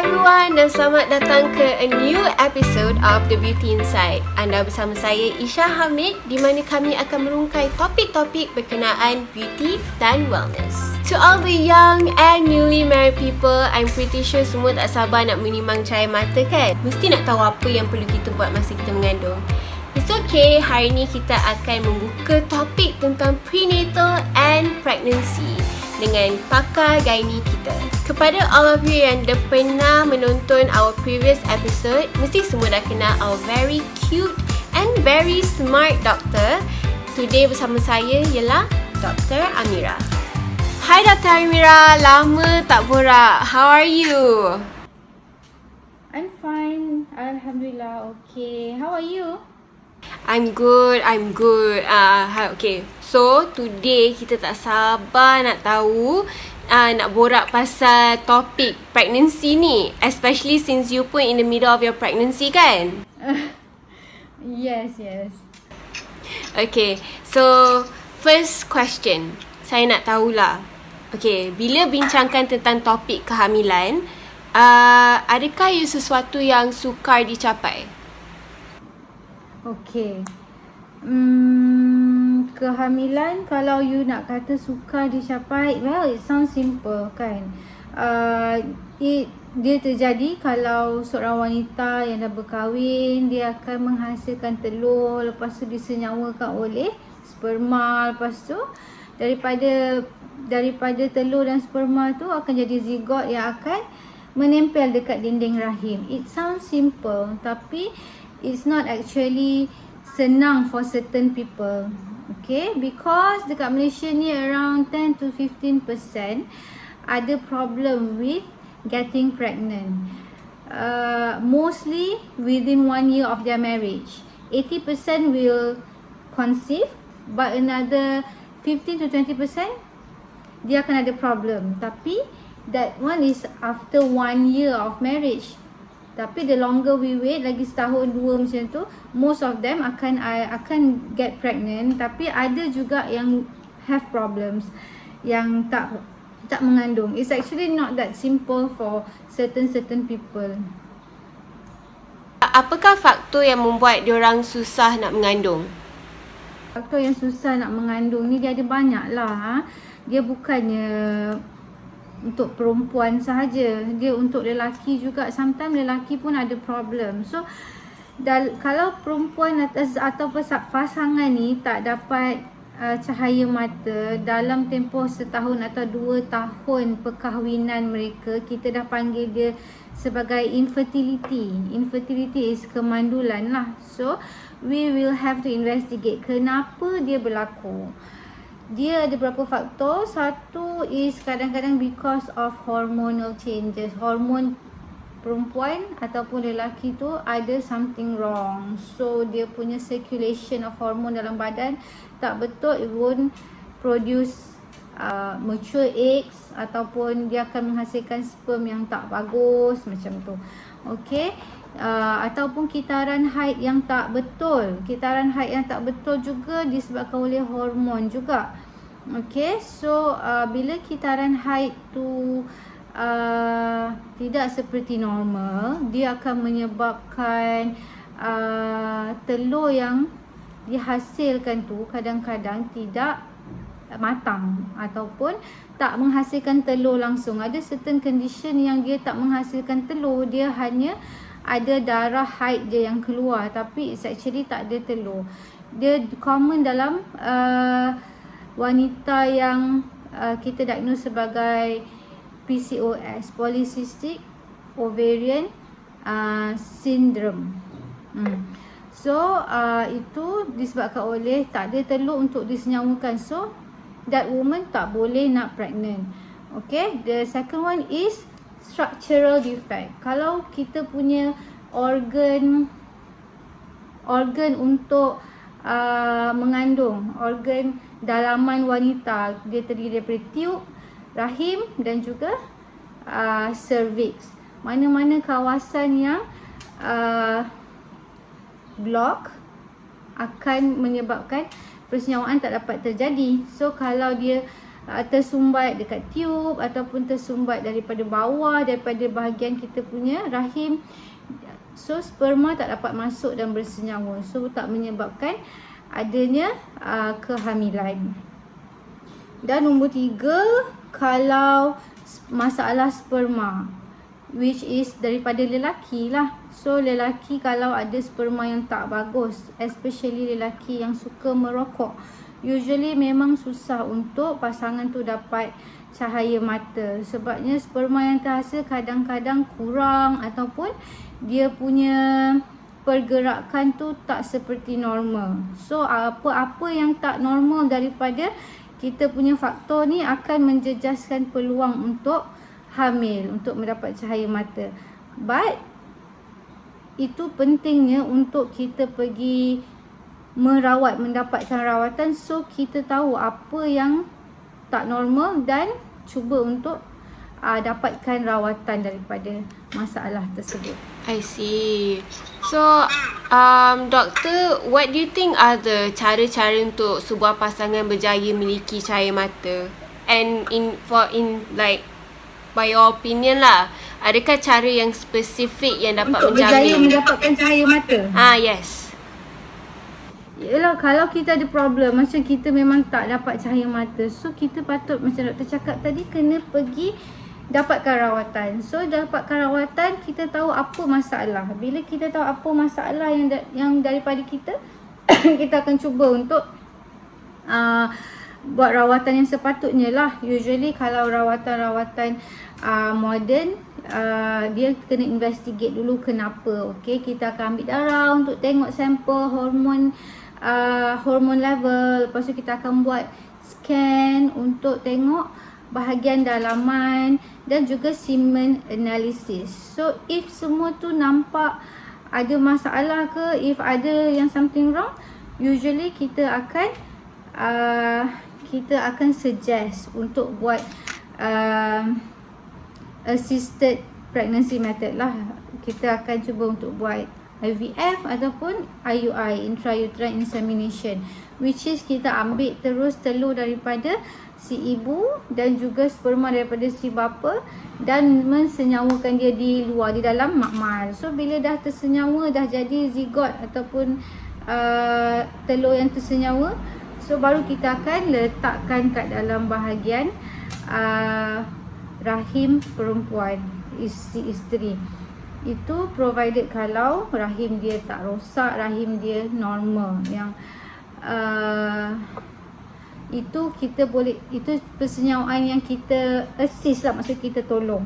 everyone dan selamat datang ke a new episode of The Beauty Inside. Anda bersama saya Isha Hamid di mana kami akan merungkai topik-topik berkenaan beauty dan wellness. To all the young and newly married people, I'm pretty sure semua tak sabar nak menimang cahaya mata kan? Mesti nak tahu apa yang perlu kita buat masa kita mengandung. It's okay, hari ni kita akan membuka topik tentang prenatal and pregnancy dengan pakar gynae kita. Kepada all of you yang dah pernah menonton our previous episode, mesti semua dah kenal our very cute and very smart doctor. Today bersama saya ialah Dr. Amira. Hai Dr. Amira, lama tak borak. How are you? I'm fine. Alhamdulillah. Okay. How are you? I'm good. Okay. So, today kita tak sabar nak tahu nak borak pasal topik pregnancy ni. Especially since you pun in the middle of your pregnancy kan? Yes. Okay. So, first question. Saya nak tahulah. Okay. Bila bincangkan tentang topik kehamilan, adakah you sesuatu yang sukar dicapai? Okay. Kehamilan, kalau you nak kata sukar dicapai, well, it sounds simple kan. Dia terjadi kalau seorang wanita yang dah berkahwin, dia akan menghasilkan telur, lepas tu disenyawakan oleh sperma, lepas tu daripada telur dan sperma tu akan jadi zigot yang akan menempel dekat dinding rahim. It sounds simple, tapi it's not actually senang for certain people. Okay, because dekat Malaysia ni around 10 to 15% ada problem with getting pregnant. Mostly within 1 year of their marriage. 80% will conceive, but another 15 to 20% dia akan ada problem. Tapi that one is after 1 year of marriage. Tapi the longer we wait, lagi setahun dua macam tu, most of them akan get pregnant. Tapi ada juga yang have problems, yang tak mengandung. It's actually not that simple for certain people. Apakah faktor yang membuat diorang susah nak mengandung? Faktor yang susah nak mengandung ni dia ada banyak lah. Dia bukannya untuk perempuan sahaja, dia untuk lelaki juga. Sometimes lelaki pun ada problem. So kalau perempuan atau pasangan ni tak dapat cahaya mata dalam tempoh setahun atau 2 tahun perkahwinan mereka, kita dah panggil dia sebagai infertility. Infertility is kemandulan lah. So we will have to investigate kenapa dia berlaku. Dia ada beberapa faktor. Satu is kadang-kadang because of hormonal changes. Hormon perempuan ataupun lelaki tu ada something wrong. So dia punya circulation of hormone dalam badan tak betul. It won't produce mature eggs, ataupun dia akan menghasilkan sperm yang tak bagus macam tu. Okay. Ataupun kitaran haid yang tak betul. Kitaran haid yang tak betul juga disebabkan oleh hormon juga. Okay, so bila kitaran haid tu tidak seperti normal, dia akan menyebabkan telur yang dihasilkan tu kadang-kadang tidak matang ataupun tak menghasilkan telur langsung. Ada certain condition yang dia tak menghasilkan telur, dia hanya ada darah haid je yang keluar, tapi it's actually tak ada telur. Dia common dalam wanita yang kita diagnose sebagai PCOS, Polycystic Ovarian Syndrome. So itu disebabkan oleh tak ada telur untuk disenyawakan. So that woman tak boleh nak pregnant. Okay, the second one is structural defect. Kalau kita punya organ untuk mengandung, organ dalaman wanita, dia terdiri daripada tube, rahim dan juga cervix. Mana-mana kawasan yang block akan menyebabkan persenyawaan tak dapat terjadi. So kalau dia tersumbat dekat tiub ataupun tersumbat daripada bawah, daripada bahagian kita punya rahim. So sperma tak dapat masuk dan bersenyawa, so tak menyebabkan adanya kehamilan. Dan nombor 3, kalau masalah sperma, which is daripada lelaki lah. So lelaki kalau ada sperma yang tak bagus, especially lelaki yang suka merokok, usually memang susah untuk pasangan tu dapat cahaya mata. Sebabnya sperma yang terhasil kadang-kadang kurang ataupun dia punya pergerakan tu tak seperti normal. So apa-apa yang tak normal daripada kita punya faktor ni akan menjejaskan peluang untuk hamil, untuk mendapat cahaya mata. But itu pentingnya untuk kita pergi merawat, mendapatkan rawatan, so kita tahu apa yang tak normal dan cuba untuk dapatkan rawatan daripada masalah tersebut. I see. So, doktor, what do you think are the cara-cara untuk sebuah pasangan berjaya memiliki cahaya mata? And by your opinion lah, adakah cara yang spesifik yang dapat untuk berjaya mendapatkan cahaya mata? Yes. Yelah, kalau kita ada problem, macam kita memang tak dapat cahaya mata, so kita patut, macam doktor cakap tadi, kena pergi dapatkan rawatan. So dapatkan rawatan, kita tahu apa masalah. Bila kita tahu apa masalah yang daripada kita, kita akan cuba untuk buat rawatan yang sepatutnya lah. Usually kalau rawatan-rawatan modern, dia kena investigate dulu kenapa. Okay, kita akan ambil darah untuk tengok sampel hormon level. Lepas tu kita akan buat scan untuk tengok bahagian dalaman dan juga semen analysis. So if semua tu nampak ada masalah ke, if ada yang something wrong, usually kita akan suggest untuk buat assisted pregnancy method lah. Kita akan cuba untuk buat IVF ataupun IUI, intrauterine insemination, which is kita ambil terus telur daripada si ibu dan juga sperma daripada si bapa dan mensenyawakan dia di luar, di dalam makmal. So bila dah tersenyawa, dah jadi zigot ataupun telur yang tersenyawa, so baru kita akan letakkan kat dalam bahagian rahim perempuan, si isteri. Itu provided kalau rahim dia tak rosak, rahim dia normal, yang itu kita boleh, itu persenyawaan yang kita assist lah, maksud kita tolong.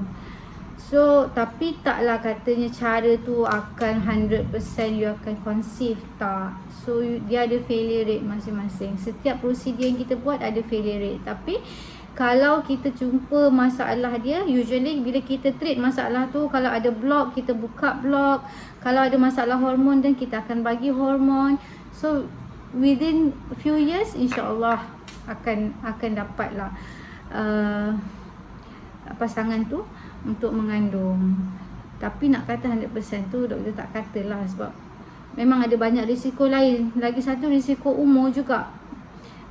So tapi taklah katanya cara tu akan 100% you akan conceive, tak. So dia ada failure rate masing-masing. Setiap prosedur yang kita buat ada failure rate. Tapi kalau kita jumpa masalah dia, usually bila kita treat masalah tu, kalau ada block, kita buka block. Kalau ada masalah hormon, dan kita akan bagi hormon. So within few years, insyaAllah akan dapatlah pasangan tu untuk mengandung. Tapi nak kata 100% tu doktor tak katalah, sebab memang ada banyak risiko lain. Lagi satu, risiko umur juga.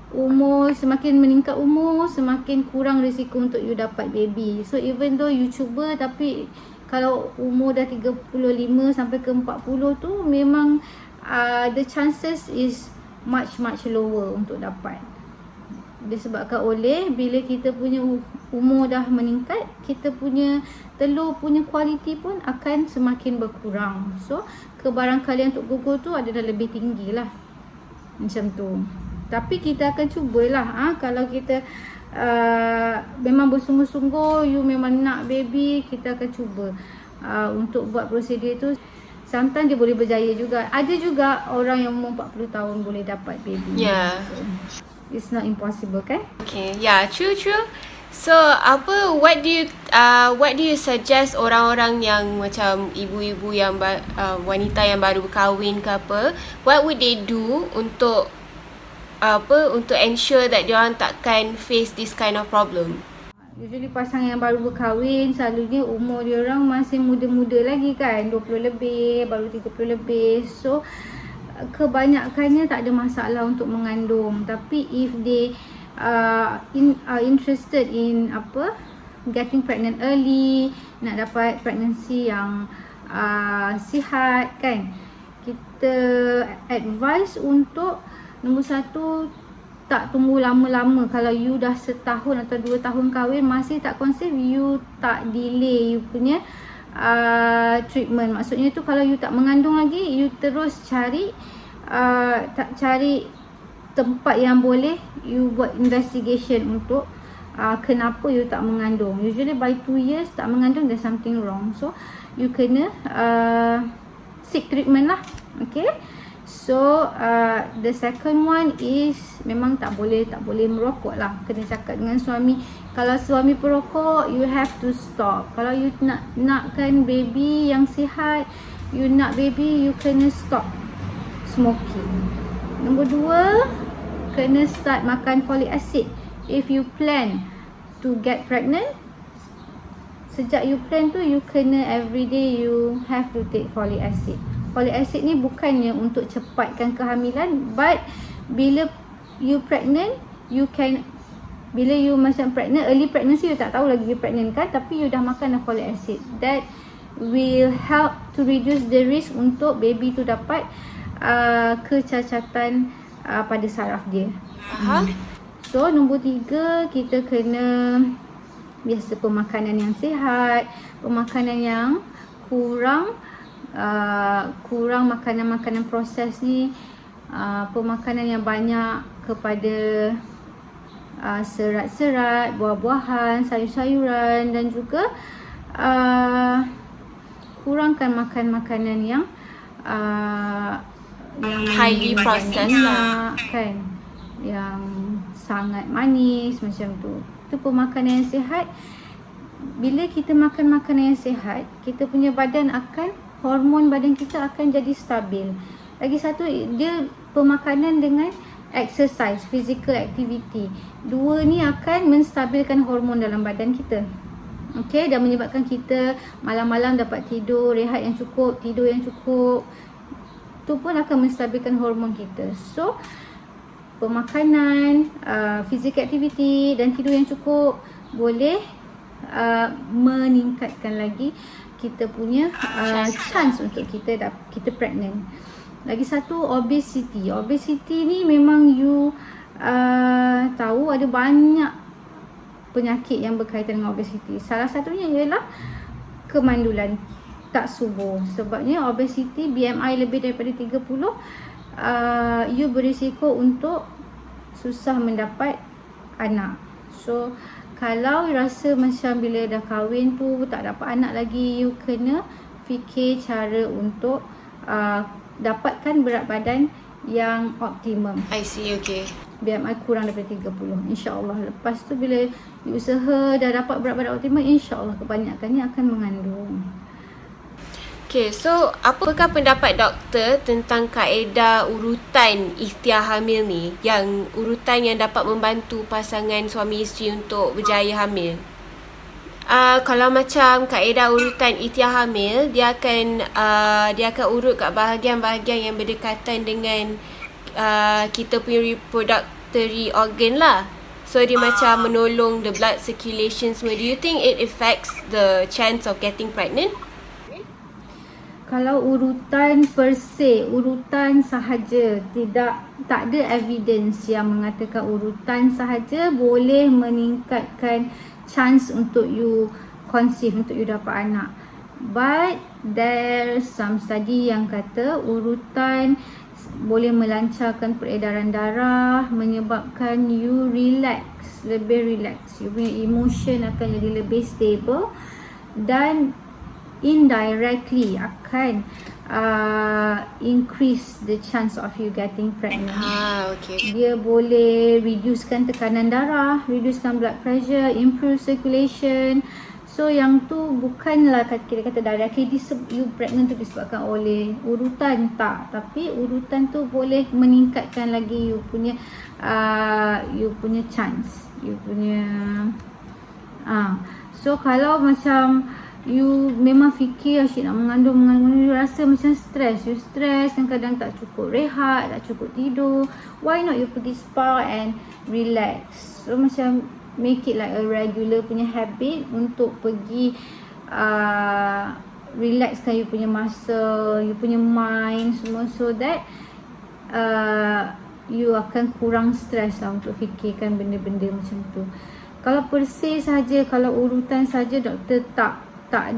Umur, semakin meningkat umur, semakin kurang risiko untuk you dapat baby. So even though you cuba, tapi kalau umur dah 35 sampai ke 40 tu, memang the chances is much lower untuk dapat. Disebabkan oleh bila kita punya umur dah meningkat, kita punya telur punya kualiti pun akan semakin berkurang. So kebarangkalian untuk gugur tu adalah lebih tinggi lah, macam tu. Tapi kita akan cubalah, kalau kita memang bersungguh-sungguh, you memang nak baby, kita akan cuba untuk buat prosedur tu. Sometimes dia boleh berjaya juga. Ada juga orang yang umur 40 tahun boleh dapat baby. Yeah. So, it's not impossible, kan? Okay, yeah, true. So, what do you suggest orang-orang yang macam ibu-ibu yang wanita yang baru berkahwin ke apa, what would they do untuk ensure that diorang takkan face this kind of problem? Usually pasangan yang baru berkahwin, selalunya umur diorang masih muda-muda lagi kan, 20 lebih, baru 30 lebih. So kebanyakannya tak ada masalah untuk mengandung. Tapi if they interested in getting pregnant early, nak dapat pregnancy yang sihat kan, kita advise untuk nombor satu, tak tunggu lama-lama. Kalau you dah setahun atau 2 tahun kahwin masih tak conceive, you tak delay you punya treatment. Maksudnya tu kalau you tak mengandung lagi, you terus cari tempat yang boleh you buat investigation untuk kenapa you tak mengandung. Usually by 2 years tak mengandung, there's something wrong. So you kena seek treatment lah. Okay. So the second one is memang tak boleh merokok lah. Kena cakap dengan suami. Kalau suami perokok, you have to stop. Kalau you nakkan baby yang sihat, you nak baby, you kena stop smoking. Nombor 2, kena start makan folic acid. If you plan to get pregnant, sejak you plan tu, you kena everyday you have to take folic acid. Folic acid ni bukannya untuk cepatkan kehamilan, but bila you pregnant, bila you macam pregnant, early pregnancy, you tak tahu lagi you pregnant kan, tapi you dah makan folic acid. That will help to reduce the risk untuk baby tu dapat kecacatan pada saraf dia. So nombor 3, kita kena biasa pemakanan yang sihat, pemakanan yang kurang makanan-makanan proses ni, pemakanan yang banyak kepada serat-serat, buah-buahan, sayur-sayuran, dan juga kurangkan makan makanan yang highly processed lah kan, yang sangat manis macam tu. Itu pemakanan yang sihat. Bila kita makan makanan yang sihat, kita punya badan hormon badan kita akan jadi stabil. Lagi satu, dia pemakanan dengan exercise, physical activity. Dua ni akan menstabilkan hormon dalam badan kita. Okay, dan menyebabkan kita malam-malam dapat tidur, rehat yang cukup, tidur yang cukup. Tu pun akan menstabilkan hormon kita. So, pemakanan, physical activity dan tidur yang cukup boleh meningkatkan lagi kita punya chance untuk kita pregnant. Lagi satu, obesity. Obesity ni memang you tahu ada banyak penyakit yang berkaitan dengan obesity. Salah satunya ialah kemandulan tak subur. Sebabnya obesity, BMI lebih daripada 30, you berisiko untuk susah mendapat anak. So kalau rasa macam bila dah kahwin tu tak dapat anak lagi, you kena fikir cara untuk dapatkan berat badan yang optimum. I see, okay. BMI kurang daripada 30, InsyaAllah. Lepas tu bila you usaha dah dapat berat badan optimum, InsyaAllah kebanyakannya akan mengandung. Okay, so apakah pendapat doktor tentang kaedah urutan ikhtiar hamil ni, yang urutan yang dapat membantu pasangan suami isteri untuk berjaya hamil? Kalau macam kaedah urutan ikhtiar hamil, dia akan urut kat bahagian-bahagian yang berdekatan dengan kita punya reproductory organ lah. So dia macam menolong the blood circulation semua. Do you think it affects the chance of getting pregnant? Kalau urutan per se, urutan sahaja, tak ada evidence yang mengatakan urutan sahaja boleh meningkatkan chance untuk you conceive, untuk you dapat anak. But there's some study yang kata urutan boleh melancarkan peredaran darah, menyebabkan you lebih relax. You punya emotion akan jadi lebih stable, dan indirectly akan increase the chance of you getting pregnant. Okay. Dia boleh reducekan tekanan darah, reducekan blood pressure, improve circulation. So yang tu bukanlah kita kata directly you pregnant tu disebabkan oleh urutan, tak. Tapi urutan tu boleh meningkatkan lagi you punya chance, you punya So kalau macam you memang fikir asyik nak mengandung, you rasa macam stres, you stres, kadang-kadang tak cukup rehat, tak cukup tidur, why not you pergi spa and relax. So macam make it like a regular punya habit untuk pergi relaxkan you punya masa, you punya mind semua, so that you akan kurang stres lah untuk fikirkan benda-benda macam tu. Kalau persih saja, kalau urutan saja, doktor tak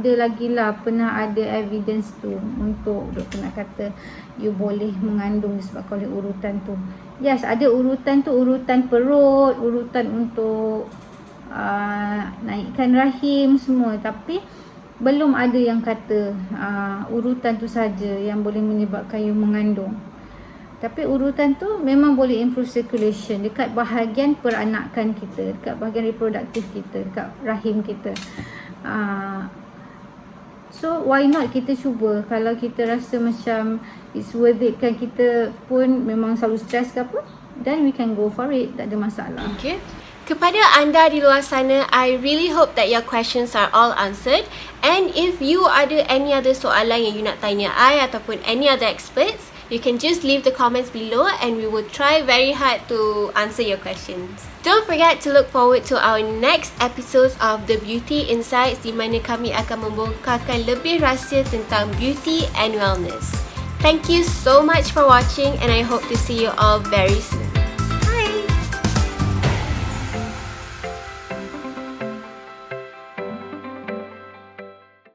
ada lagi lah pernah ada evidence tu untuk doktor nak kata you boleh mengandung disebabkan oleh urutan tu. Yes, ada urutan tu, urutan perut, urutan untuk naikkan rahim semua, tapi belum ada yang kata urutan tu saja yang boleh menyebabkan you mengandung. Tapi urutan tu memang boleh improve circulation dekat bahagian peranakan kita, dekat bahagian reproduktif kita, dekat rahim kita. So why not kita cuba. Kalau kita rasa macam it's worth it, kan kita pun memang selalu stress ke apa, then we can go for it, tak ada masalah. Okay. Kepada anda di luar sana, I really hope that your questions are all answered. And if you ada any other soalan yang you nak tanya I ataupun any other experts, you can just leave the comments below and we will try very hard to answer your questions. Don't forget to look forward to our next episodes of The Beauty Insights, di mana kami akan membongkarkan lebih rahsia tentang beauty and wellness. Thank you so much for watching and I hope to see you all very soon.